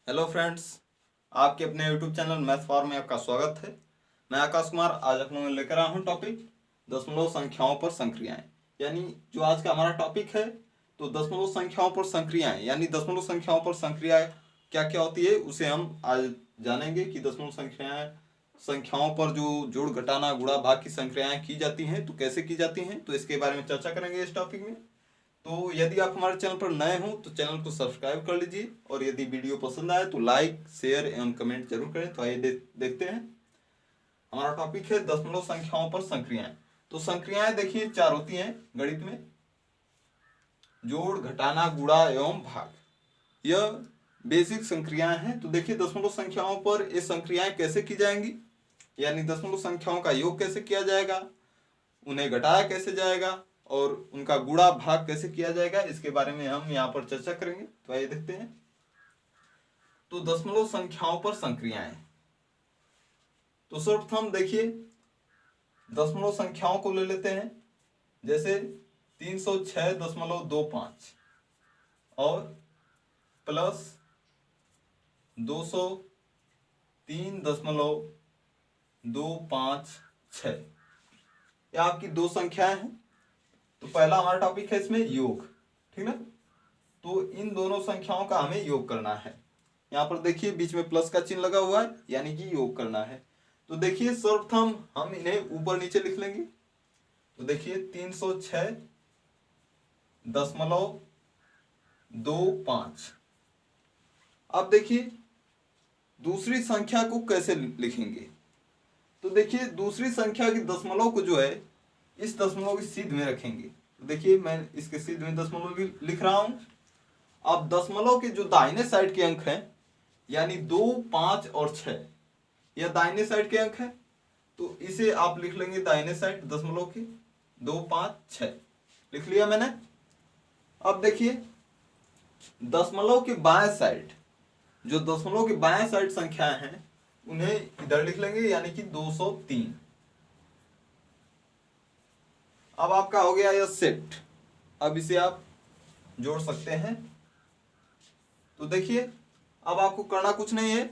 Hello friends, आपके अपने YouTube channel math for में आपका स्वागत है। मैं आकाश कुमार आज आप लोगों में लेकर आया हूँ टॉपिक दशमलव संख्याओं पर संक्रियाएं। यानी जो आज का हमारा टॉपिक है तो दशमलव संख्याओं पर संक्रियाएं, यानी दशमलव संख्याओं पर संक्रिया क्या क्या होती है उसे हम आज जानेंगे कि दशमलव संख्याओं पर जो जोड़ घटाना गुणा भाग की संक्रियाएं की जाती हैं तो कैसे की जाती हैं, तो इसके बारे में चर्चा करेंगे इस टॉपिक में। तो यदि आप हमारे चैनल पर नए हो तो चैनल को सब्सक्राइब कर लीजिए और यदि वीडियो पसंद आए तो लाइक शेयर एवं कमेंट जरूर करें। तो आइए देखते हैं। हमारा टॉपिक है दशमलव संख्याओं पर संक्रियाएं। तो संक्रियाएं देखिए चार होती हैं गणित में: जोड़, घटाना, गुणा एवं भाग। यह बेसिक संक्रियाएं हैं। तो देखिए दशमलव संख्याओं पर ये संक्रियाएं कैसे की जाएंगी, यानी दशमलव संख्याओं का योग कैसे किया जाएगा, उन्हें घटाया कैसे जाएगा और उनका गुणा भाग कैसे किया जाएगा, इसके बारे में हम यहाँ पर चर्चा करेंगे। तो आइए देखते हैं। तो दशमलव संख्याओं पर संक्रियाएं। तो सर्वप्रथम देखिए दशमलव संख्याओं को ले लेते हैं, जैसे 306.25 और प्लस 203.256। यह आपकी दो संख्याएं हैं। तो पहला हमारा टॉपिक है इसमें योग, ठीक ना। तो इन दोनों संख्याओं का हमें योग करना है। यहाँ पर देखिए बीच में प्लस का चिन्ह लगा हुआ है, यानी कि योग करना है। तो देखिए सर्वप्रथम हम इन्हें ऊपर नीचे लिख लेंगे। तो देखिए 306.25। अब देखिए दूसरी संख्या को कैसे लिखेंगे। तो देखिए दूसरी संख्या की दशमलव को जो है इस दशमलव की सीध में रखेंगे। तो देखिए मैं इसके सीध में दशमलव भी लिख रहा हूं। अब दशमलव के जो दाहिने साइड के अंक हैं, यानी 2, 5 और 6, यह दाहिने साइड के अंक हैं। तो इसे आप लिख लेंगे दाहिने साइड दशमलव के 2, 5, 6 लिख लिया मैंने। अब देखिए दशमलव के बाएं साइड, जो दशमलव के बाएं साइड संख्याएं हैं उन्हें इधर लिख लेंगे, यानी कि 203। अब आपका हो गया यह सेट। अब इसे आप जोड़ सकते हैं। तो देखिए अब आपको करना कुछ नहीं है,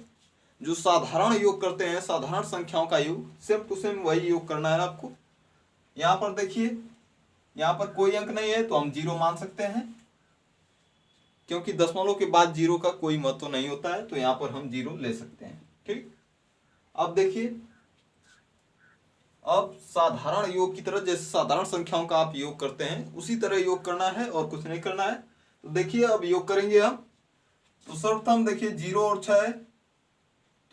जो साधारण योग करते हैं साधारण संख्याओं का योग, सेम टू सेम वही योग करना है आपको। यहां पर देखिए यहां पर कोई अंक नहीं है तो हम जीरो मान सकते हैं, क्योंकि दशमलव के बाद जीरो का कोई महत्व नहीं होता है। तो यहां पर हम जीरो ले सकते हैं, ठीक। अब देखिए अब साधारण योग की तरह, जैसे साधारण संख्याओं का आप योग करते हैं उसी तरह योग करना है और कुछ नहीं करना है। तो देखिए अब योग करेंगे हम। तो सर्वप्रथम देखिए 0 और 6 है,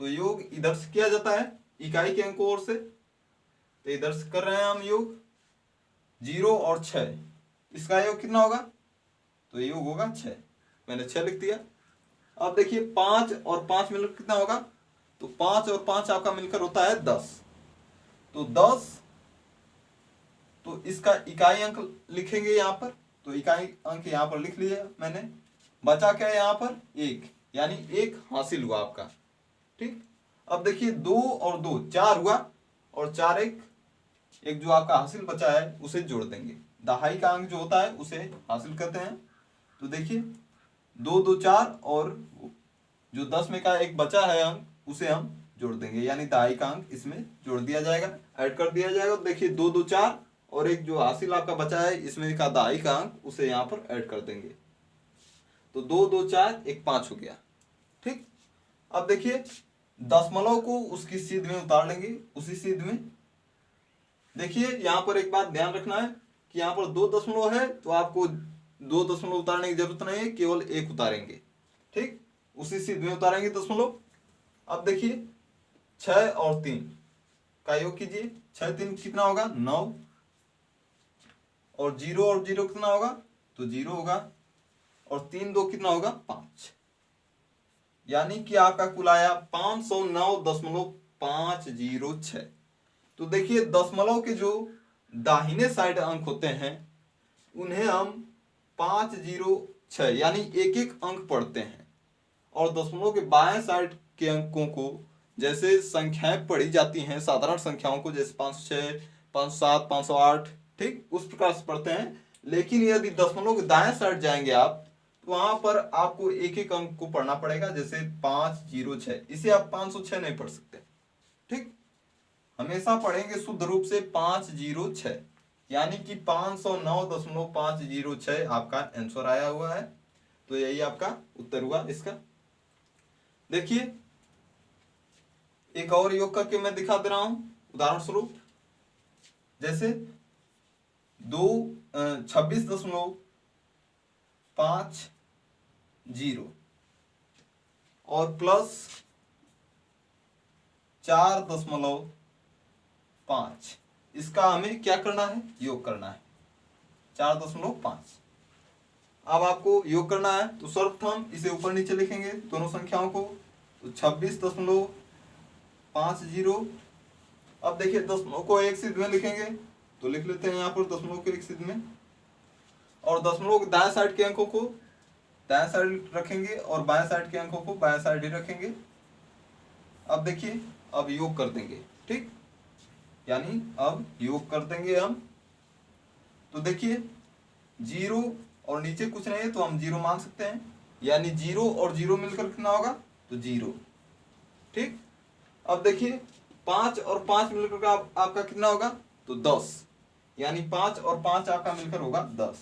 तो योग इधर से किया जाता है इकाई के अंकों ओर से। तो इधर से कर रहे हैं हम योग 0 और 6। इसका योग कितना होगा, तो योग होगा 6। मैंने 6 लिख दिया। अब देखिए 5 और 5 मिलकर कितना होगा, तो 5 और 5 आपका मिलकर होता है 10। तो 10, तो इसका इकाई अंक लिखेंगे यहाँ पर। तो इकाई अंक यहाँ पर लिख लिया मैंने। बचा क्या है यहाँ पर, 1, यानी 1 हासिल हुआ आपका, ठीक। अब देखिए 2 और 2 4 हुआ, और 4 एक जो आपका हासिल बचा है उसे जोड़ देंगे। दहाई का अंक जो होता है उसे हासिल करते हैं। तो देखिए 2, 2, 4 और जो 10 में का एक बचा है अंक उसे हम जोड़ देंगे, यानी दहाई का अंक इसमें जोड़ दिया जाएगा, ऐड कर दिया जाएगा। तो देखिए 2, 2, 4 और एक जो हासिल आपका बचा है इसमें का दहाई का अंक उसे यहाँ पर ऐड कर देंगे। तो 2, 2, 4 एक 5 हो गया, ठीक। अब देखिए दशमलव को उसकी सीध में उतार लेंगे, उसी सीध में। देखिए यहाँ पर एक बात ध्यान रखना है कि यहाँ पर 2 दशमलव है तो आपको 2 दशमलव उतारने की जरूरत नहीं है, केवल 1 उतारेंगे, ठीक। उसी सीध में उतारेंगे दशमलव। अब देखिए 6 और 3 का योग कीजिए। 6, 3 कितना होगा, 9। और 0 और 0 कितना होगा, तो 0 होगा। और 3, 2 कितना होगा, 5। यानी कि आपका कुल आया 509.506। तो देखिए दशमलव के जो दाहिने साइड अंक होते हैं उन्हें हम 506 यानी एक एक अंक पढ़ते हैं, और दशमलव के बाएं साइड के अंकों को जैसे संख्याएं पढ़ी जाती हैं साधारण संख्याओं को, जैसे 506, 507, 508, ठीक उस प्रकार से पढ़ते हैं। लेकिन यदि दशमलव के दाएं साइड जाएंगे आप तो वहां पर आपको एक एक अंक को पढ़ना पड़ेगा। जैसे 506, इसे आप 506 नहीं पढ़ सकते, ठीक। हमेशा पढ़ेंगे शुद्ध रूप से 506, यानी कि 509.506 आपका आंसर आया हुआ है। तो यही आपका उत्तर हुआ इसका। देखिए एक और योग करके मैं दिखा दे रहा हूं उदाहरण स्वरूप। जैसे 26.50 और प्लस 4.5, इसका हमें क्या करना है, योग करना है 4.5। अब आपको योग करना है तो सर्वप्रथम इसे ऊपर नीचे लिखेंगे दोनों संख्याओं को। तो 26.50। अब देखिए दशमलव को एक सिद्ध में लिखेंगे तो लिख लेते हैं यहाँ पर दशमलव के एक सिद्ध में, और दशमलव के दाएं साइड के अंकों को दाएं साइड रखेंगे और बाएं साइड के अंकों को बाएं साइड ही रखेंगे। अब देखिए अब योग कर देंगे, ठीक, यानी अब योग कर देंगे हम। तो देखिए 0 और नीचे कुछ नहीं है तो हम 0 मान सकते हैं, यानी 0 और 0 मिलकर कितना होगा, तो 0, ठीक। अब देखिए 5 और 5 मिलकर का आपका कितना होगा, तो 10, यानी 5 और 5 आपका मिलकर होगा 10।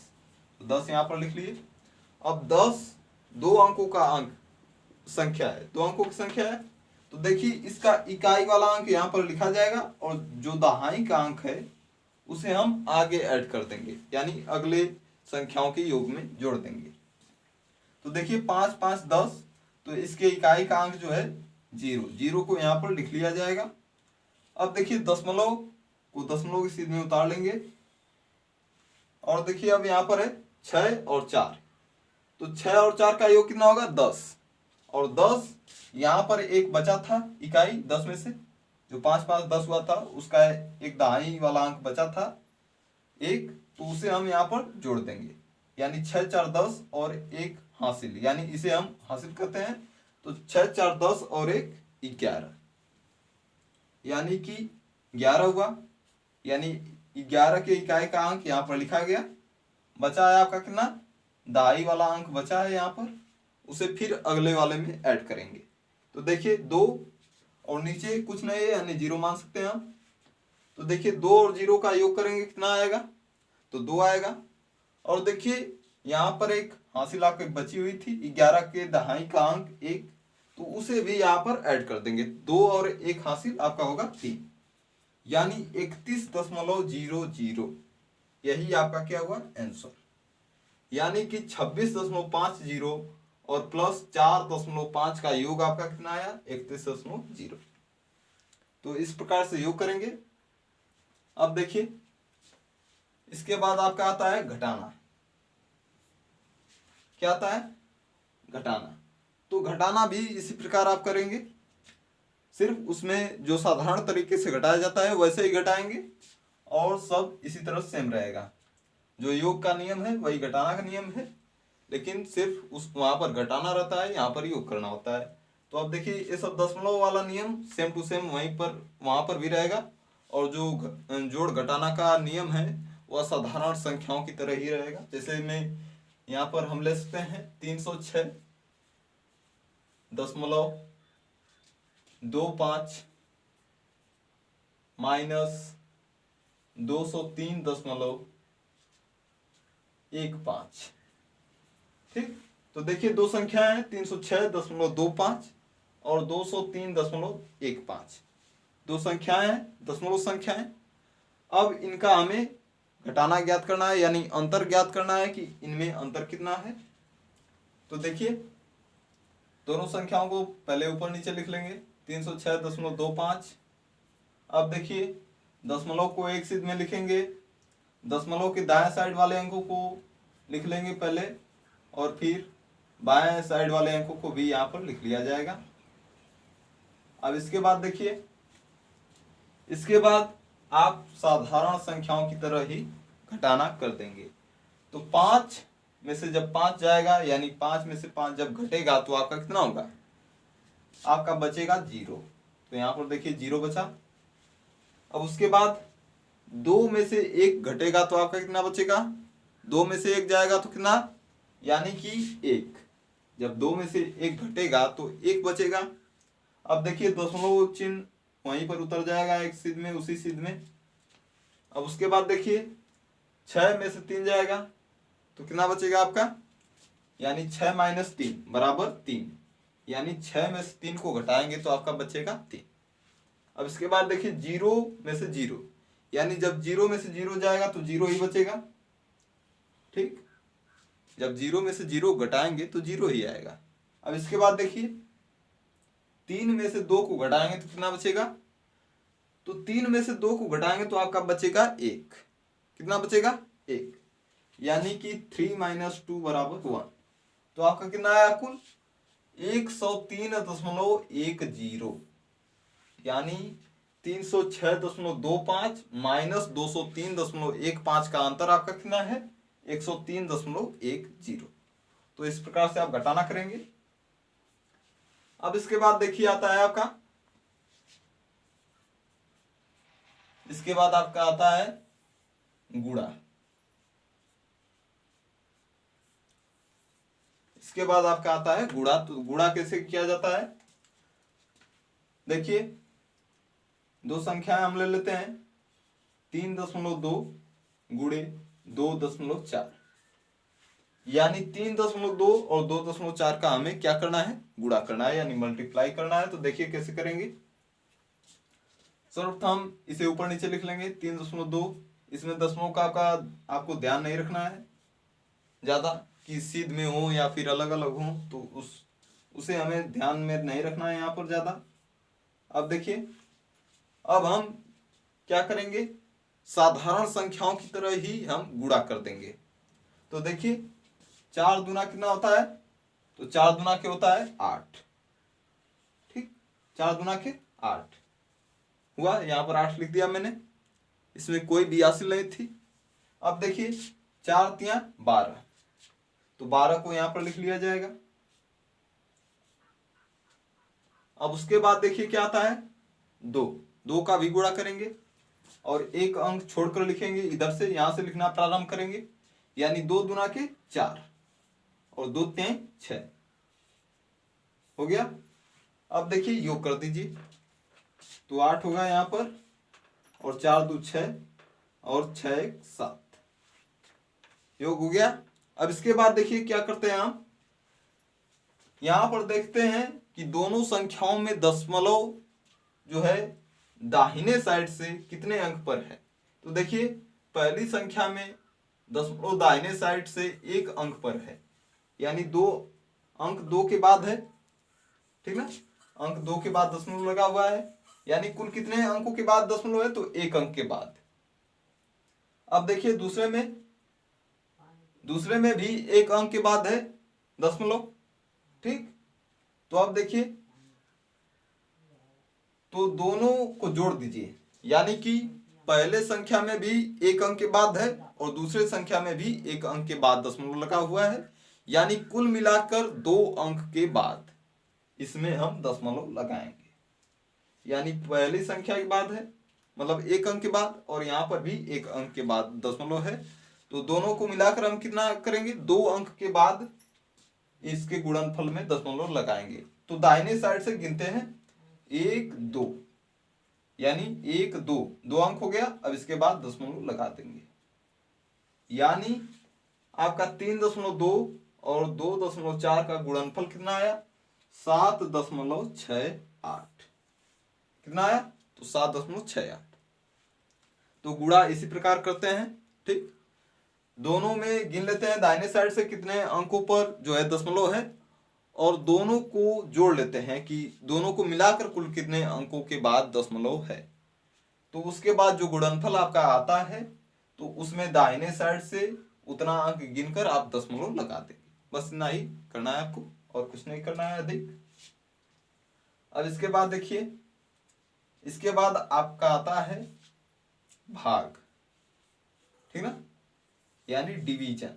तो 10 यहां पर लिख लिए। अब 10 दो अंकों का अंक संख्या है, दो अंकों की संख्या है। तो देखिए इसका इकाई वाला अंक यहाँ पर लिखा जाएगा और जो दहाई का अंक है उसे हम आगे ऐड कर देंगे, यानी अगले संख्याओं के योग में जोड़ देंगे। तो देखिए 5 5 10, तो इसके इकाई का अंक जो है 0, 0 को यहाँ पर लिख लिया जाएगा। अब देखिए दशमलव को दशमलव की सीध में उतार लेंगे, और देखिए अब यहाँ पर है 6 और 4, तो 6 और 4 का योग कितना होगा, 10, और 10 यहाँ पर एक बचा था इकाई 10 में से, जो 5 5 10 हुआ था उसका एक दहाई वाला अंक बचा था एक, तो उसे हम यहाँ पर जोड़ देंगे, यानी 6 4 10 और एक हासिल, यानी इसे हम हासिल करते हैं। तो 6 4 10 और एक 11, यानी कि 11 हुआ, यानी 11 के इकाई का अंक यहाँ पर लिखा गया। बचा है आपका कितना, दहाई वाला अंक बचा है यहाँ पर, उसे फिर अगले वाले में ऐड करेंगे। तो देखिए 2 और नीचे कुछ नहीं है, यानी 0 मान सकते हैं हम। तो देखिए 2 और 0 का योग करेंगे कितना आएगा, तो 2 आएगा। और देखिए यहाँ पर एक हासिल आपकी बची हुई थी 11 के दहाई का अंक 1, तो उसे भी यहाँ पर ऐड कर देंगे। 2 और 1 हासिल आपका होगा 3, यानी 31.00, यही आपका क्या हुआ आंसर। यानी कि 26.50 और प्लस 4.5 का योग आपका कितना आया, 31.0। तो इस प्रकार से योग करेंगे। अब देखिए इसके बाद आपका आता है घटाना। क्या आता है, घटाना। तो घटाना भी इसी प्रकार आप करेंगे, सिर्फ उसमें जो साधारण तरीके से घटाया जाता है वैसे ही घटाएंगे, और सब इसी तरह सेम रहेगा। जो योग का नियम है वही घटाना का नियम है, लेकिन सिर्फ उस वहां पर घटाना रहता है, यहाँ पर योग करना होता है। तो अब देखिए ये सब दशमलव वाला नियम सेम टू सेम वहीं पर वहां पर भी रहेगा, और जो जोड़ घटाना का नियम है वह साधारण संख्याओं की तरह ही रहेगा। जैसे में यहाँ पर हम ले सकते हैं 306.25 माइनस 203.15, ठीक। तो देखिए दो संख्याएं हैं 306.25 और 203.15, दो संख्याएं हैं, दशमलव संख्याएं। अब इनका हमें घटाना ज्ञात करना है, यानी अंतर ज्ञात करना है कि इनमें अंतर कितना है। तो देखिए दोनों संख्याओं को पहले ऊपर नीचे लिख लेंगे 306.25। अब देखिए दशमलव को एक सिद्ध में लिखेंगे, दशमलव के दाएं साइड वाले अंकों को लिख लेंगे पहले, और फिर बाएं साइड वाले अंकों को भी यहाँ पर लिख लिया जाएगा। अब इसके बाद देखिए, इसके बाद आप साधारण संख्याओं की तरह ही घटाना कर देंगे। तो 5 में से जब 5 जाएगा, यानी 5 में से 5 जब घटेगा तो आपका कितना होगा, आपका बचेगा 0। तो यहाँ पर देखिए 0 बचा। अब उसके बाद 2 में से 1 घटेगा तो आपका कितना बचेगा, 2 में से 1 जाएगा तो कितना, यानी कि 1। जब 2 में से 1 घटेगा तो 1 बचेगा। अब देखिए दशमलव चिन्ह वहीं पर उतर जाएगा एक सिद्ध में, उसी सिद्ध में। अब उसके बाद देखिए 6 में से 3 जाएगा तो कितना बचेगा आपका, यानी 6 - 3 बराबर 3, यानी 6 में से 3 को घटाएंगे तो आपका बचेगा 3। अब इसके बाद देखिए 0 में से 0, यानी जब 0 में से 0 जाएगा तो 0 ही बचेगा। ठीक, जब 0 में से 0 घटाएंगे तो 0 ही आएगा। अब इसके बाद देखिए 3 में से 2 को घटाएंगे तो कितना बचेगा, तो 3 में से 2 को घटाएंगे तो आपका बचेगा 1। कितना बचेगा, 1, यानी कि 3 - 2 बराबर 1। तो आपका कितना आया कुल, 103.10, यानी 306.25 माइनस 203.15 का अंतर आपका कितना है, 103.10। तो इस प्रकार से आप घटाना करेंगे। अब इसके बाद देखिए आता है आपका, इसके बाद आपका आता है गुणा। इसके बाद आपका आता है गुणा। तो गुणा कैसे किया जाता है, देखिए दो संख्याएं हम ले लेते हैं, 3.2 गुणे 2.4, यानी 3.2 और 2.4 का हमें क्या करना है, गुणा करना है, यानी मल्टीप्लाई करना है। तो देखिए कैसे करेंगे। सर्वप्रथम इसे ऊपर नीचे लिख लेंगे 3.2, इसमें दशमलव का आपको ध्यान नहीं रखना है ज्यादा कि सीध में हो या फिर अलग अलग हो, तो उसे हमें ध्यान में नहीं रखना है यहाँ पर ज्यादा। अब देखिए अब हम क्या करेंगे, साधारण संख्याओं की तरह ही हम गुणा कर देंगे। तो देखिए 4 दूना कितना होता है, तो 4 दूना के होता है 8। ठीक, 4 दूना के 8 हुआ, यहां पर 8 लिख दिया मैंने, इसमें कोई भी हासिल नहीं थी। अब देखिए 4 तिया 12, तो 12 को यहां पर लिख लिया जाएगा। अब उसके बाद देखिए क्या आता है, 2 का भी गुणा करेंगे और एक अंक छोड़कर लिखेंगे, इधर से यहां से लिखना प्रारंभ करेंगे, यानी 2 दूना के 4 और 2 तिहाई 6 हो गया। अब देखिए योग कर दीजिए, तो 8 होगा यहां पर, और 4 2 6 और 6 1 7, योग हो गया। अब इसके बाद देखिए क्या करते हैं हम, यहां पर देखते हैं कि दोनों संख्याओं में दशमलव जो है दाहिने साइड से कितने अंक पर है। तो देखिए पहली संख्या में दशमलव दाहिने साइड से 1 अंक पर है, यानी 2 अंक 2 के बाद है, ठीक ना, अंक 2 के बाद दशमलव लगा हुआ है, यानी कुल कितने अंकों के बाद दशमलव है, तो 1 अंक के बाद। अब देखिए दूसरे में भी 1 अंक के बाद है दशमलव। ठीक, तो अब देखिए तो दोनों को जोड़ दीजिए, यानी कि पहले संख्या में भी 1 अंक के बाद है और दूसरे संख्या में भी 1 अंक के बाद दशमलव लगा हुआ है, यानी कुल मिलाकर 2 अंक के बाद इसमें हम दशमलव लगाएंगे। यानी पहली संख्या के बाद है, मतलब 1 अंक के बाद, और यहां पर भी 1 अंक के बाद दशमलव है, तो दोनों को मिलाकर हम कितना करेंगे, 2 अंक के बाद इसके गुणनफल में दशमलव लगाएंगे। तो दाहिने साइड से गिनते हैं 1 2, यानी 1 2 2 अंक हो गया। अब इसके बाद दशमलव लगा देंगे, यानी आपका 3.2 और 2.4 का गुणनफल कितना आया, 7.68। कितना आया, तो 7.68। तो गुणा इसी प्रकार करते हैं। ठीक, दोनों में गिन लेते हैं दाहिने साइड से कितने अंकों पर जो है दशमलव है, और दोनों को जोड़ लेते हैं कि दोनों को मिलाकर कुल कितने अंकों के बाद दशमलव है। तो उसके बाद जो गुणनफल आपका आता है, तो उसमें दाहिने साइड से उतना अंक गिनकर आप दशमलव लगा देंगे। बस इतना ही करना है आपको, और कुछ नहीं करना है अधिक। अब इसके बाद देखिए, इसके बाद आपका आता है भाग, ठीक ना, यानी डिवीजन।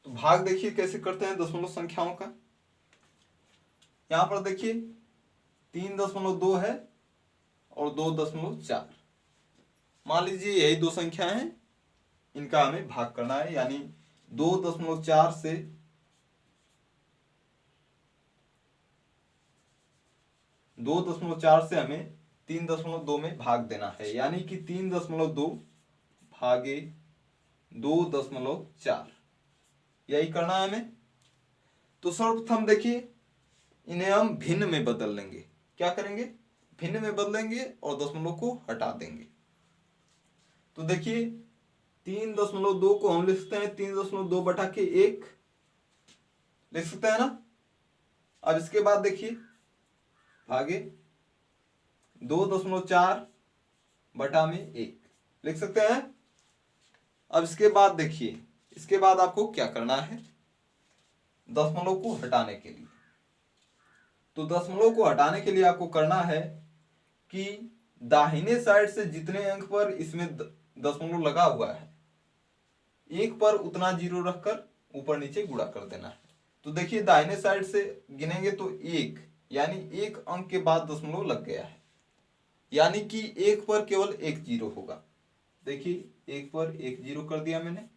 तो भाग देखिए कैसे करते हैं दशमलव संख्याओं का। यहां पर देखिए 3.2 है और 2.4, मान लीजिए यही 2 संख्या हैं, इनका हमें भाग करना है, यानी 2.4 से 2.4 से हमें 3.2 में भाग देना है, यानी कि 3.2 भागे 2.4, यही करना है हमें। तो सर्वप्रथम देखिए इन्हें हम भिन्न में बदल लेंगे। क्या करेंगे? भिन्न में बदलेंगे और दशमलव को हटा देंगे। तो देखिए 3.2 को हम लिख सकते हैं 3.2 बटा के 1 लिख सकते हैं ना। अब इसके बाद देखिए भागे 2.4 बटा में 1 लिख सकते हैं। अब इसके बाद देखिए, इसके बाद आपको क्या करना है दशमलव को हटाने के लिए। तो दशमलव को हटाने के लिए आपको करना है कि दाहिने साइड से जितने अंक पर इसमें दशमलव लगा हुआ है, एक पर उतना जीरो रखकर ऊपर नीचे गुणा कर देना है। तो देखिए दाहिने साइड से गिनेंगे तो 1, यानी एक अंक के बाद दशमलव लग गया है, यानी कि एक पर केवल एक जीरो होगा। देखिए एक पर एक जीरो कर दिया मैंने,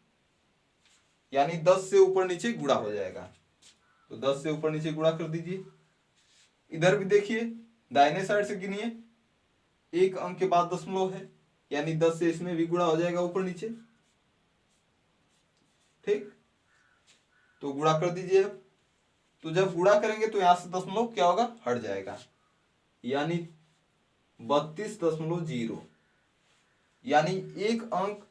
यानी 10 से ऊपर नीचे गुणा हो जाएगा। तो 10 से ऊपर नीचे गुणा कर दीजिए। इधर भी देखिए दाहिने साइड से गिनिए, एक अंक के बाद दशमलव है, यानी 10 से इसमें भी गुणा हो जाएगा ऊपर नीचे। ठीक, तो गुणा कर दीजिए अब। तो जब गुणा करेंगे तो यहां से दशमलव क्या होगा, हट जाएगा, यानी 32.0, यानी एक अंक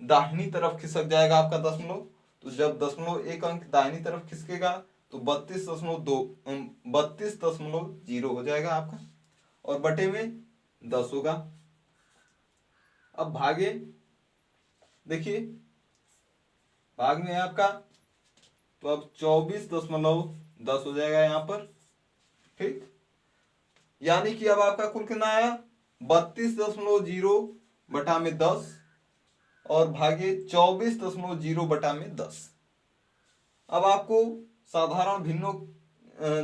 दाहिनी तरफ खिसक जाएगा आपका दशमलव। तो जब दशमलव एक अंक दाहिनी तरफ खिसकेगा तो 32.0 हो जाएगा आपका, और बटे में 10 होगा। अब भागे देखिए, भाग में है आपका, तो अब 24.10 हो जाएगा यहाँ पर। ठीक, यानी कि अब आपका कुल कितना आया 32.0 बटा में 10 और भागे 24.0 बटा में 10। अब आपको साधारण भिन्नों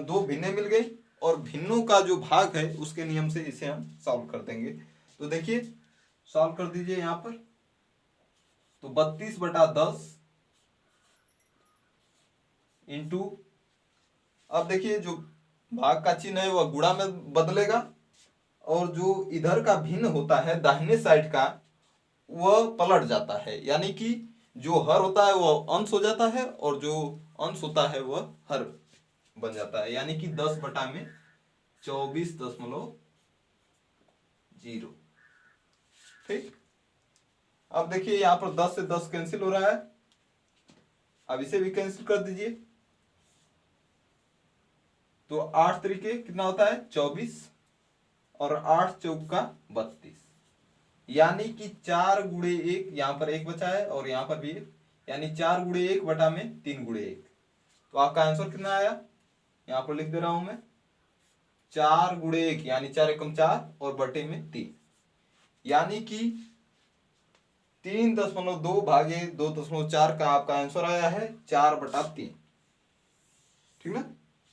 दो भिन्ने मिल गई, और भिन्नों का जो भाग है उसके नियम से इसे हम सॉल्व कर देंगे। तो देखिए सॉल्व कर दीजिए यहां पर। तो 32/10 इंटू, अब देखिए जो भाग का चिन्ह है वह गुणा में बदलेगा, और जो इधर का भिन्न होता है दाहिने साइड का वह पलट जाता है, यानी कि जो हर होता है वह अंश हो जाता है और जो अंश होता है वह हर बन जाता है, यानी कि 10 बटा में 24.0। ठीक, अब देखिए यहां पर 10 से 10 कैंसिल हो रहा है, अब इसे भी कैंसिल कर दीजिए। तो 8 तरीके कितना होता है 24, और 8 चौका 32, यानी कि 4 गुणे 1, यहां पर 1 बचा है और यहां पर भी 1, यानी 4 गुणे 1 बटा में 3 गुणे 1। तो आपका आंसर कितना आया, यहां पर लिख दे रहा हूं मैं 4 गुणे 1, यानी 4 एकम 4 और बटे में 3, यानी कि 3.2 भागे 2.4 का आपका आंसर आया है 4/3। ठीक ना,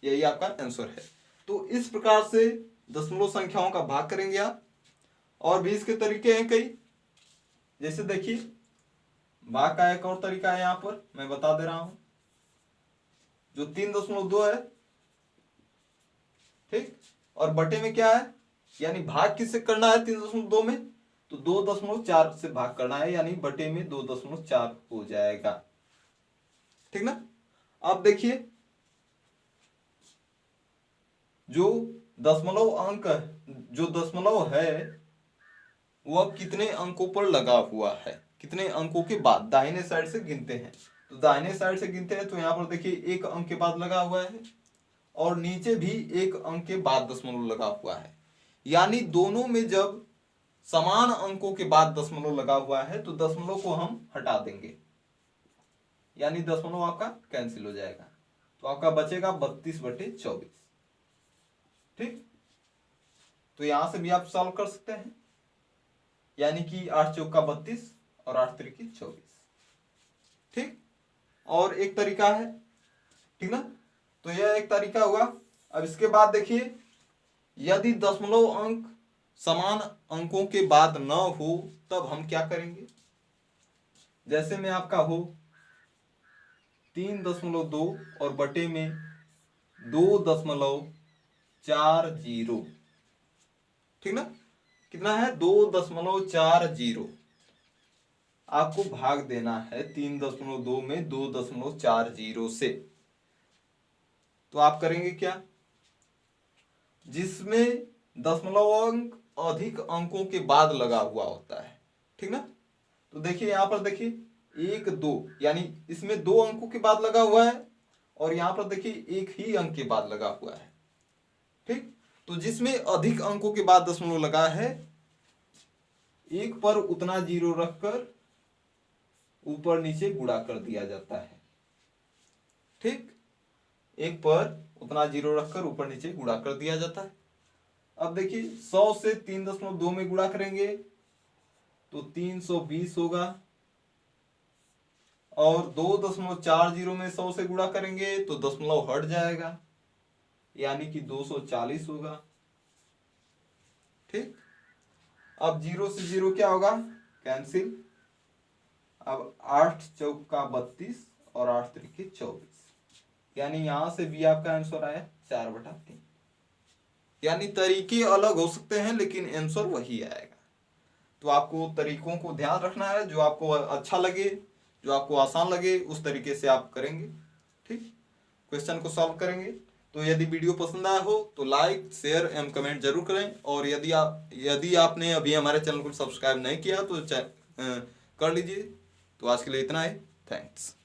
यही आपका आंसर है। तो इस प्रकार से दशमलव संख्याओं का भाग करेंगे आप। और भी इसके तरीके हैं कई, जैसे देखिए भाग का एक और तरीका है, यहां पर मैं बता दे रहा हूं, जो 3.2 है। ठीक, और बटे में क्या है, यानी भाग किससे करना है 3.2 में, तो 2.4 से भाग करना है, यानी बटे में 2.4 हो जाएगा। ठीक ना। अब देखिए जो दशमलव अंक, जो दशमलव है वह कितने अंकों पर लगा हुआ है, कितने अंकों के बाद दाहिने साइड से गिनते हैं। तो दाहिने साइड से गिनते हैं तो यहां पर देखिए एक अंक के बाद लगा हुआ है, और नीचे भी एक अंक के बाद दशमलव लगा हुआ है, यानी दोनों में जब समान अंकों के बाद दशमलव लगा हुआ है तो दशमलव को हम हटा देंगे, यानी दशमलव आपका कैंसिल हो जाएगा। तो आपका बचेगा 32/24। ठीक, तो यहां से भी आप सॉल्व कर सकते हैं, यानी कि 8 चौका 32 और 8 त्रिकी 24। ठीक, और एक तरीका है, ठीक ना, तो यह एक तरीका हुआ। अब इसके बाद देखिए यदि दशमलव अंक समान अंकों के बाद न हो तब हम क्या करेंगे। जैसे में आपका हो 3.2 और बटे में 2.40, ठीक ना। कितना है 2.40, आपको भाग देना है 3.2 में 2.40 से। तो आप करेंगे क्या, जिसमें दशमलव अंक अधिक अंकों के बाद लगा हुआ होता है, ठीक ना। तो देखिए यहां पर देखिए 1 2, यानी इसमें 2 अंकों के बाद लगा हुआ है और यहां पर देखिए एक ही अंक के बाद लगा हुआ है, ठीक। तो जिसमें अधिक अंकों के बाद दशमलव लगा है, एक पर उतना जीरो रखकर ऊपर नीचे गुणा कर दिया जाता है, ठीक। एक पर उतना जीरो रखकर ऊपर नीचे गुणा कर दिया जाता है। अब देखिए 100 से 3.2 में गुणा करेंगे तो 320 होगा, और 2.40 में 100 से गुणा करेंगे तो दशमलव हट जाएगा, यानी कि 240 होगा, ठीक। अब 0 से 0 क्या होगा, कैंसिल। अब 8 चौका 32 और 8 त्रिके 24, यानी यहां से भी आपका आंसर आया 4/3। यानी तरीके अलग हो सकते हैं लेकिन आंसर वही आएगा। तो आपको तरीकों को ध्यान रखना है, जो आपको अच्छा लगे, जो आपको आसान लगे, उस तरीके से आप करेंगे, ठीक। क्वेश्चन को सॉल्व करेंगे। तो यदि वीडियो पसंद आया हो तो लाइक शेयर एवं कमेंट जरूर करें, और यदि आपने अभी हमारे चैनल को सब्सक्राइब नहीं किया तो कर लीजिए। तो आज के लिए इतना ही, थैंक्स।